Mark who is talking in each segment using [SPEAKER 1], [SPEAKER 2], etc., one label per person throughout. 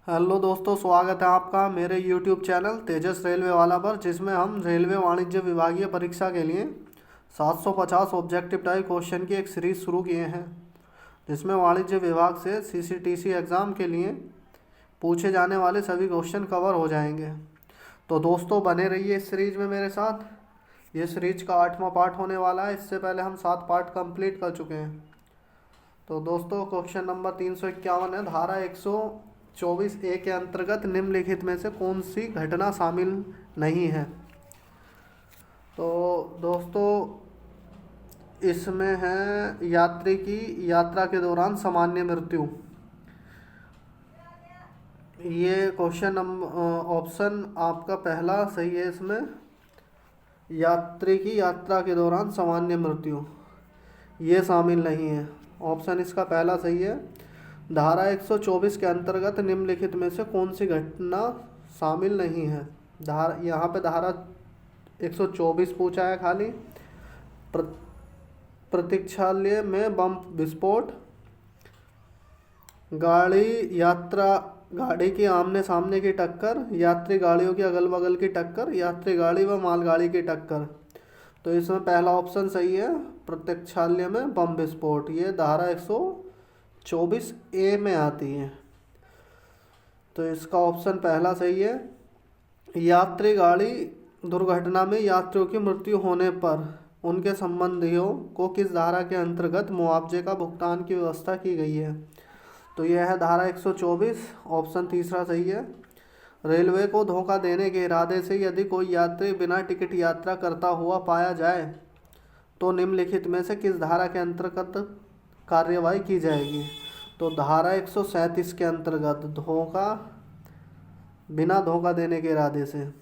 [SPEAKER 1] Hello दोस्तों, स्वागत है आपका मेरे YouTube चैनल तेजस रेलवे वाला पर, जिसमें हम रेलवे वाणिज्य विभागीय परीक्षा के लिए 750 ऑब्जेक्टिव टाइप क्वेश्चन की एक सीरीज शुरू किए हैं, जिसमें वाणिज्य विभाग से CCTC एग्ज़ाम के लिए पूछे जाने वाले सभी क्वेश्चन कवर हो जाएंगे। तो दोस्तों, बने रहिए इस सीरीज में मेरे साथ। ये सीरीज का 8वां पार्ट होने वाला है। इससे पहले हम 7 पार्ट कंप्लीट कर चुके हैं। तो दोस्तों, क्वेश्चन नंबर 351 है। धारा 124A के अंतर्गत निम्नलिखित में से कौन सी घटना शामिल नहीं है? तो दोस्तों, इसमें है यात्री की यात्रा के दौरान सामान्य मृत्यु। ये क्वेश्चन ऑप्शन आपका पहला सही है। इसमें यात्री की यात्रा के दौरान सामान्य मृत्यु ये शामिल नहीं है। ऑप्शन इसका पहला सही है। धारा 124 के अंतर्गत निम्नलिखित में से कौन सी घटना शामिल नहीं है? यहाँ पे धारा 124 पूछा है खाली। प्रतीक्षालय में बम विस्फोट, गाड़ी की आमने सामने की टक्कर, यात्री गाड़ियों की अगल बगल की टक्कर, यात्री गाड़ी व मालगाड़ी की टक्कर। तो इसमें पहला ऑप्शन सही है, प्रतीक्षालय में बम विस्फोट। ये धारा 124A में आती है। तो इसका ऑप्शन पहला सही है। यात्री गाड़ी दुर्घटना में यात्रियों की मृत्यु होने पर उनके संबंधियों को किस धारा के अंतर्गत मुआवजे का भुगतान की व्यवस्था की गई है? तो यह है धारा 124। ऑप्शन तीसरा सही है। रेलवे को धोखा देने के इरादे से यदि कोई यात्री बिना टिकट यात्रा करता हुआ पाया जाए तो निम्नलिखित में से किस धारा के अंतर्गत कार्यवाही की जाएगी? तो धारा 137 के अंतर्गत बिना धोखा देने के इरादे से।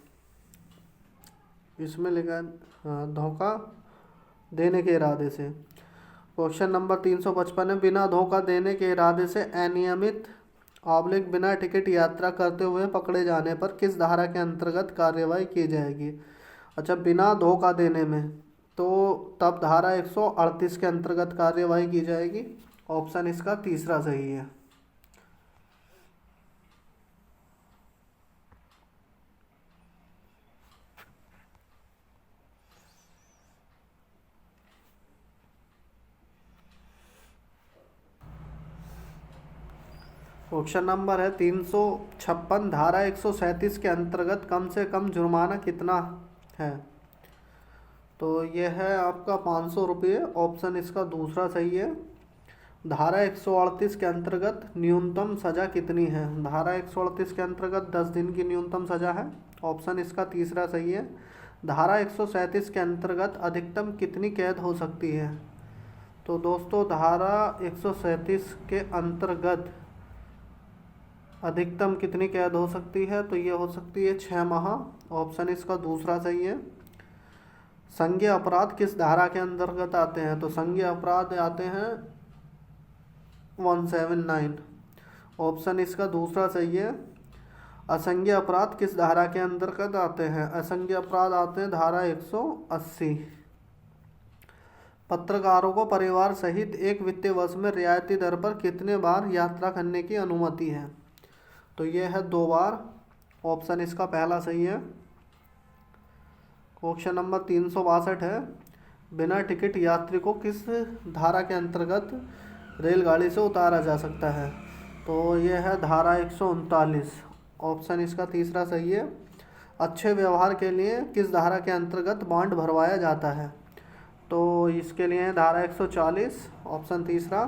[SPEAKER 1] इसमें लिखा है धोखा देने के इरादे से। क्वेश्चन नंबर 355 है। बिना धोखा देने के इरादे से अनियमित बिना टिकट यात्रा करते हुए पकड़े जाने पर किस धारा के अंतर्गत कार्यवाही की जाएगी? अच्छा, बिना धोखा देने में तो तब धारा 138 के अंतर्गत कार्यवाही की जाएगी। ऑप्शन इसका तीसरा सही है। क्वेश्चन नंबर है 356। धारा 137 के अंतर्गत कम से कम जुर्माना कितना है? तो यह है आपका 500 रुपये। ऑप्शन इसका दूसरा सही है। धारा 138 के अंतर्गत न्यूनतम सज़ा कितनी है? धारा 138 के अंतर्गत 10 दिन की न्यूनतम सज़ा है। ऑप्शन इसका तीसरा सही है। धारा 137 के अंतर्गत अधिकतम कितनी कैद हो सकती है? तो दोस्तों, धारा 137 के अंतर्गत अधिकतम कितनी कैद हो सकती है? तो ये हो सकती है 6 माह। ऑप्शन इसका दूसरा सही है। संज्ञेय अपराध किस धारा के अंतर्गत आते हैं? तो संज्ञेय अपराध आते हैं 179। ऑप्शन इसका दूसरा सही है। असंज्ञेय अपराध किस धारा के अंतर्गत आते हैं? असंज्ञेय अपराध आते हैं धारा 180। पत्रकारों को परिवार सहित एक वित्तीय वर्ष में रियायती दर पर कितने बार यात्रा करने की अनुमति है? तो यह है 2 बार। ऑप्शन इसका पहला सही है। क्वेश्चन नंबर 362 है। बिना टिकट यात्री को किस धारा के अंतर्गत रेलगाड़ी से उतारा जा सकता है? तो यह है धारा 139। ऑप्शन इसका तीसरा सही है। अच्छे व्यवहार के लिए किस धारा के अंतर्गत बॉन्ड भरवाया जाता है? तो इसके लिए धारा 140। ऑप्शन तीसरा।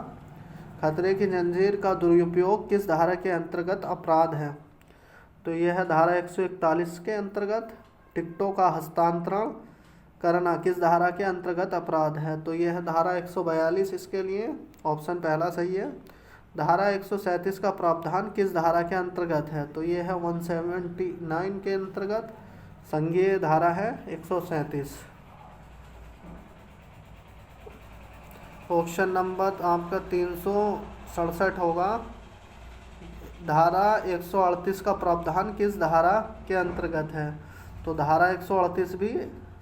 [SPEAKER 1] खतरे की जंजीर का दुरुपयोग किस धारा के अंतर्गत अपराध है? तो यह है धारा 141 के अंतर्गत। टिकटों का हस्तांतरण करना किस धारा के अंतर्गत अपराध है? तो यह है धारा 142 इसके लिए। ऑप्शन पहला सही है। धारा 137 का प्रावधान किस धारा के अंतर्गत है? तो यह है 179 के अंतर्गत। संज्ञेय धारा है 137। क्वेश्चन नंबर आपका 367 होगा। धारा 138 का प्रावधान किस धारा के अंतर्गत है? तो धारा 138 भी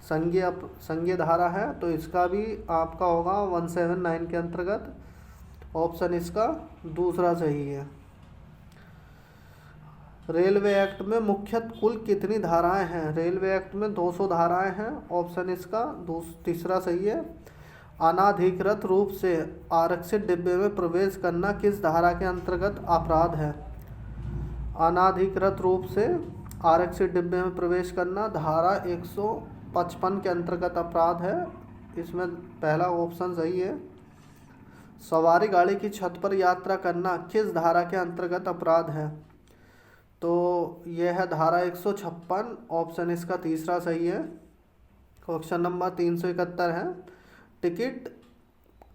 [SPEAKER 1] संज्ञेय धारा है, तो इसका भी आपका होगा 179 के अंतर्गत। ऑप्शन इसका दूसरा सही है। रेलवे एक्ट में मुख्यतः कुल कितनी धाराएं हैं? रेलवे एक्ट में 200 धाराएं हैं। ऑप्शन इसका तीसरा सही है। अनाधिकृत रूप से आरक्षित डिब्बे में प्रवेश करना किस धारा के अंतर्गत अपराध है? अनाधिकृत रूप से आरक्षित डिब्बे में प्रवेश करना धारा 155 के अंतर्गत अपराध है। इसमें पहला ऑप्शन सही है। सवारी गाड़ी की छत पर यात्रा करना किस धारा के अंतर्गत अपराध है? तो यह है धारा 156। ऑप्शन इसका तीसरा सही है। क्वेश्चन नंबर 371 है, टिकट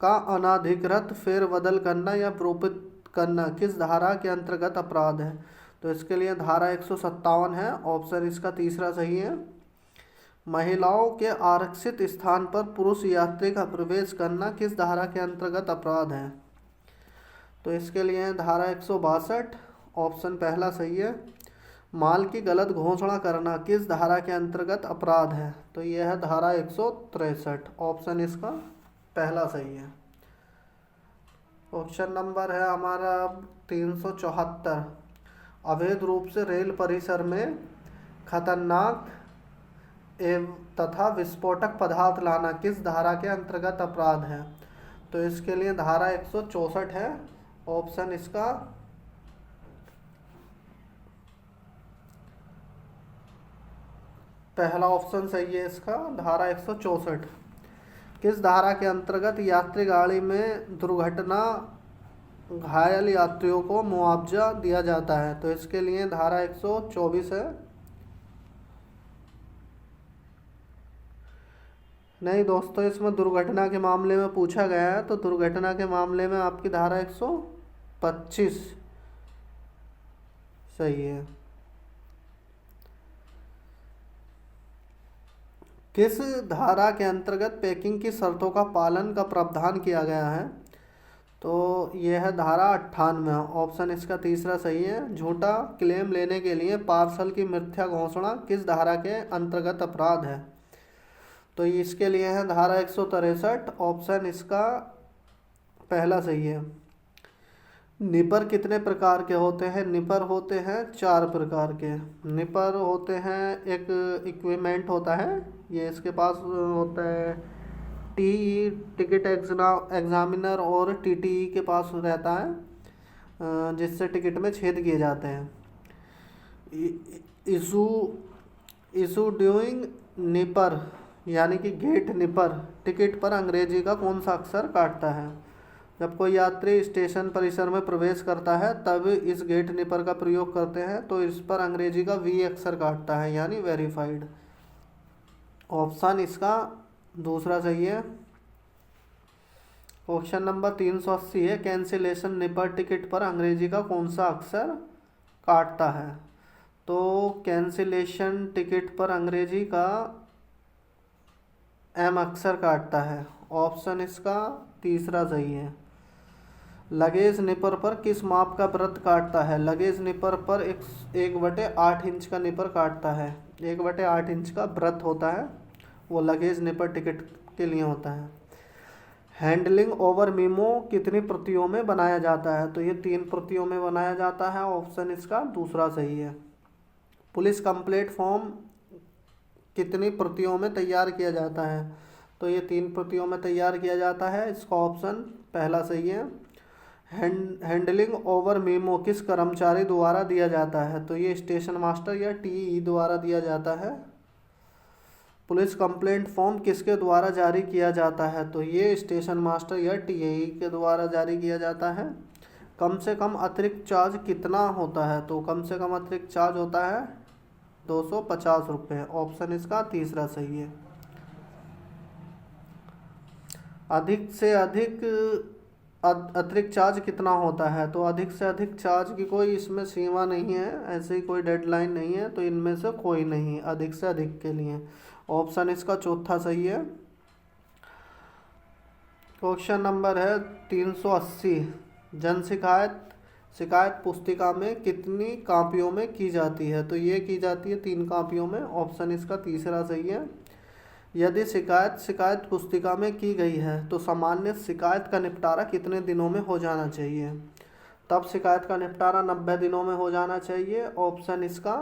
[SPEAKER 1] का अनाधिकृत फेरबदल करना या प्रोपित करना किस धारा के अंतर्गत अपराध है? तो इसके लिए धारा 157 है। ऑप्शन इसका तीसरा सही है। महिलाओं के आरक्षित स्थान पर पुरुष यात्री का प्रवेश करना किस धारा के अंतर्गत अपराध है? तो इसके लिए धारा 162। ऑप्शन पहला सही है। माल की गलत घोषणा करना किस धारा के अंतर्गत अपराध है? तो यह है धारा 163। ऑप्शन इसका पहला सही है। क्वेश्चन नंबर है हमारा 374, अवैध रूप से रेल परिसर में खतरनाक एवं तथा विस्फोटक पदार्थ लाना किस धारा के अंतर्गत अपराध है? तो इसके लिए धारा 164 है। ऑप्शन इसका पहला ऑप्शन सही है। इसका धारा 164। किस धारा के अंतर्गत यात्री गाड़ी में दुर्घटना घायल यात्रियों को मुआवजा दिया जाता है? तो इसके लिए धारा 124 है। नहीं दोस्तों, इसमें दुर्घटना के मामले में पूछा गया है, तो दुर्घटना के मामले में आपकी धारा 125 सही है। किस धारा के अंतर्गत पैकिंग की शर्तों का पालन का प्रावधान किया गया है? तो यह है धारा 98। ऑप्शन इसका तीसरा सही है। झूठा क्लेम लेने के लिए पार्सल की मिथ्या घोषणा किस धारा के अंतर्गत अपराध है? तो इसके लिए है धारा 163। ऑप्शन इसका पहला सही है। निपर कितने प्रकार के होते हैं? निपर होते हैं 4 प्रकार के। निपर होते हैं, एक इक्विपमेंट होता है, ये इसके पास होता है टीई टिकट एग्जामिनर और टीटीई के पास रहता है, जिससे टिकट में छेद किए जाते हैं। इशू ड्यूइंग निपर यानी कि गेट निपर टिकट पर अंग्रेजी का कौन सा अक्षर काटता है? जब कोई यात्री स्टेशन परिसर में प्रवेश करता है तब इस गेट निपर का प्रयोग करते हैं, तो इस पर अंग्रेजी का वी अक्षर काटता है, यानी वेरीफाइड। ऑप्शन इसका दूसरा सही है। क्वेश्चन नंबर 380 है, कैंसिलेशन निपर टिकट पर अंग्रेजी का कौन सा अक्षर काटता है? तो कैंसिलेशन टिकट पर अंग्रेजी का एम अक्षर काटता है। ऑप्शन इसका तीसरा सही है। लगेज निपर पर किस माप का वृत्त काटता है? लगेज निपर पर 1/8 इंच का निपर काटता है। 1/8 इंच का वृत्त होता है, वो लगेज निपर टिकट के लिए होता है। हैंडलिंग ओवर मीमो कितनी प्रतियों में बनाया जाता है? तो ये 3 प्रतियों में बनाया जाता है। ऑप्शन इसका दूसरा सही है। पुलिस कंप्लेंट फॉर्म कितनी प्रतियों में तैयार किया जाता है? तो ये 3 प्रतियों में तैयार किया जाता है। इसका ऑप्शन पहला सही है। हैंडलिंग ओवर मीमो किस कर्मचारी द्वारा दिया जाता है? तो ये स्टेशन मास्टर या टीई द्वारा दिया जाता है। पुलिस कंप्लेंट फॉर्म किसके द्वारा जारी किया जाता है? तो ये स्टेशन मास्टर या टीई के द्वारा जारी किया जाता है। कम से कम अतिरिक्त चार्ज कितना होता है? तो कम से कम अतिरिक्त चार्ज होता है 250 रुपये। ऑप्शन इसका तीसरा सही है। अधिक से अधिक अतिरिक्त चार्ज कितना होता है? तो अधिक से अधिक चार्ज की कोई इसमें सीमा नहीं है, ऐसे ही कोई डेडलाइन नहीं है, तो इनमें से कोई नहीं अधिक से अधिक के लिए। ऑप्शन इसका चौथा सही है। क्वेश्चन नंबर है 380, जन शिकायत पुस्तिका में कितनी कापियों में की जाती है? तो ये की जाती है 3 कापियों में। ऑप्शन इसका तीसरा सही है। यदि शिकायत पुस्तिका में की गई है तो सामान्य शिकायत का निपटारा कितने दिनों में हो जाना चाहिए? तब शिकायत का निपटारा 90 दिनों में हो जाना चाहिए। ऑप्शन इसका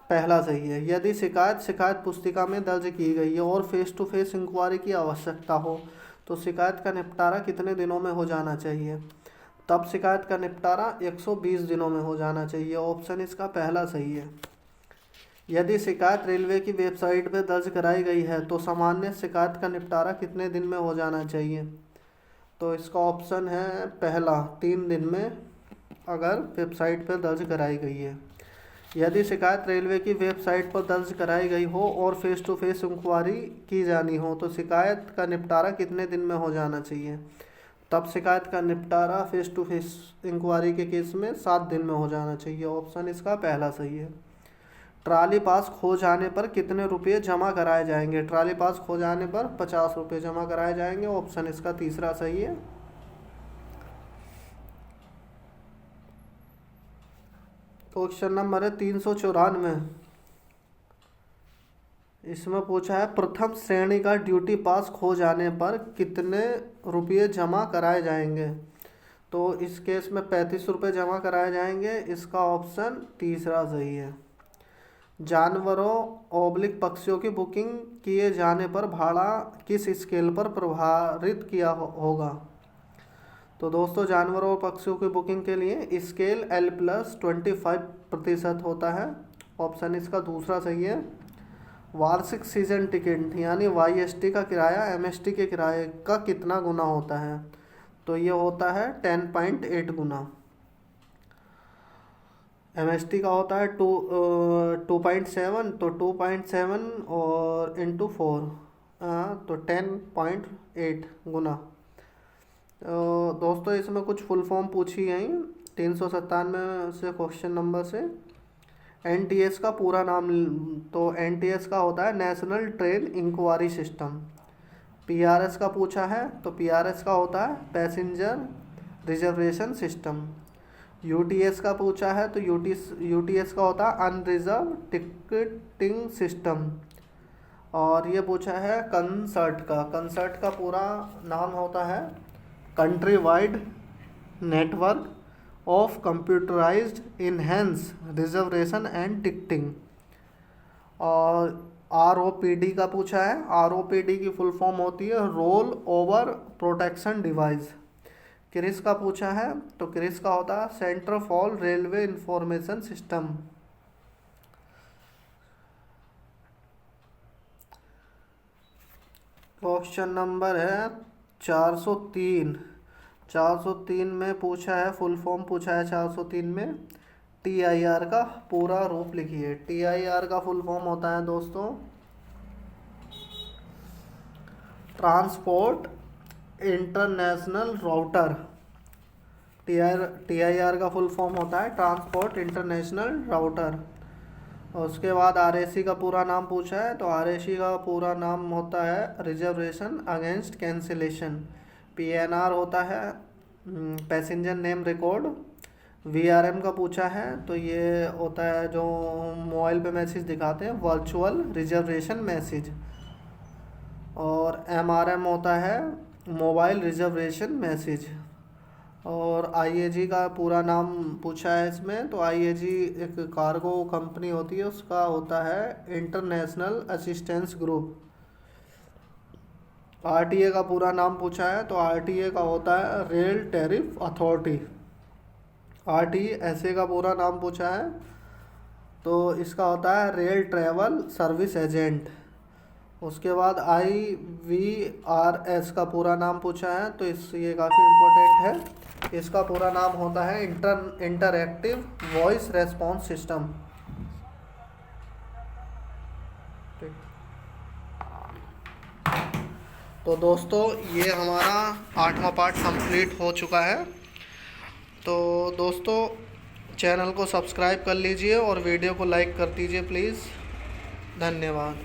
[SPEAKER 1] पहला सही है। यदि शिकायत पुस्तिका में दर्ज की गई है और फेस टू फेस इंक्वायरी की आवश्यकता हो तो शिकायत का निपटारा कितने दिनों में हो जाना चाहिए? तब शिकायत का निपटारा 120 दिनों में हो जाना चाहिए। ऑप्शन इसका पहला सही है। यदि शिकायत रेलवे की वेबसाइट पर दर्ज कराई गई है तो सामान्य शिकायत का निपटारा कितने दिन में हो जाना चाहिए? तो इसका ऑप्शन है पहला, 3 दिन में, अगर वेबसाइट पर दर्ज कराई गई है। यदि शिकायत रेलवे की वेबसाइट पर दर्ज कराई गई हो और फेस टू फेस इंक्वायरी की जानी हो तो शिकायत का निपटारा कितने दिन में हो जाना चाहिए? तब शिकायत का निपटारा फेस टू फेस इंक्वायरी के केस में 7 दिन में हो जाना चाहिए। ऑप्शन इसका पहला सही है। ट्राली पास खो जाने पर कितने रुपये जमा कराए जाएंगे? ट्राली पास खो जाने पर 50 रुपये जमा कराए जाएंगे। ऑप्शन इसका तीसरा सही है। क्वेश्चन नंबर है 394। इसमें पूछा है प्रथम श्रेणी का ड्यूटी पास खो जाने पर कितने रुपये जमा कराए जाएंगे? तो इस केस में 35 रुपये जमा कराए जाएंगे। इसका ऑप्शन तीसरा सही है। जानवरों ऑब्लिक पक्षियों की बुकिंग किए जाने पर भाड़ा किस स्केल पर प्रभावित किया होगा? तो दोस्तों जानवरों और पक्षियों की बुकिंग के लिए स्केल L+25% होता है। ऑप्शन इसका दूसरा सही है। वार्षिक सीजन टिकट यानी YST का किराया MST के किराए का कितना गुना होता है? तो ये होता है 10.8 गुना। MST का होता है 2.7, तो 2.7 और इंटू 4 तो 10.8 गुना। दोस्तों इसमें कुछ फुल फॉर्म पूछी गई 397 से क्वेश्चन नंबर से। NTS का पूरा नाम, तो NTS का होता है national train inquiry system. PRS का पूछा है तो PRS का होता है पैसेंजर रिजर्वेशन सिस्टम। UTS का पूछा है तो UTS का होता है अनरिजर्व टिकटिंग सिस्टम। और ये पूछा है कंसर्ट का पूरा नाम होता है country wide network of computerised enhance reservation and ticketing. और ROPD का पूछा है। ROPD की फुल फॉर्म होती है roll over protection device. CRIS का पूछा है तो क्रिस का होता है centre for railway information system. Question number है 403 में पूछा है, फुल फॉर्म पूछा है 403 में TIR का पूरा रूप लिखिए। TIR का फुल फॉर्म होता है दोस्तों ट्रांसपोर्ट इंटरनेशनल राउटर। TIR का फुल फॉर्म होता है ट्रांसपोर्ट इंटरनेशनल राउटर। और उसके बाद RAC का पूरा नाम पूछा है तो RAC का पूरा नाम होता है रिजर्वेशन अगेंस्ट कैंसिलेशन। PNR होता है पैसेंजर नेम रिकॉर्ड। VRM का पूछा है तो ये होता है जो मोबाइल पे मैसेज दिखाते हैं वर्चुअल रिजर्वेशन मैसेज। और MRM होता है मोबाइल रिजर्वेशन मैसेज। और IAG का पूरा नाम पूछा है इसमें तो IAG एक कार्गो कंपनी होती है, उसका होता है इंटरनेशनल असिस्टेंस ग्रुप। RTA का पूरा नाम पूछा है तो RTA का होता है रेल टैरिफ अथॉरिटी। RTSA का पूरा नाम पूछा है तो इसका होता है रेल ट्रैवल सर्विस एजेंट। उसके बाद IVRS का पूरा नाम पूछा है तो ये काफ़ी इम्पोर्टेंट है। इसका पूरा नाम होता है इंटरएक्टिव वॉइस रेस्पॉन्स सिस्टम। तो दोस्तों ये हमारा 8वां पार्ट कंप्लीट हो चुका है। तो दोस्तों चैनल को सब्सक्राइब कर लीजिए और वीडियो को लाइक कर दीजिए प्लीज़। धन्यवाद।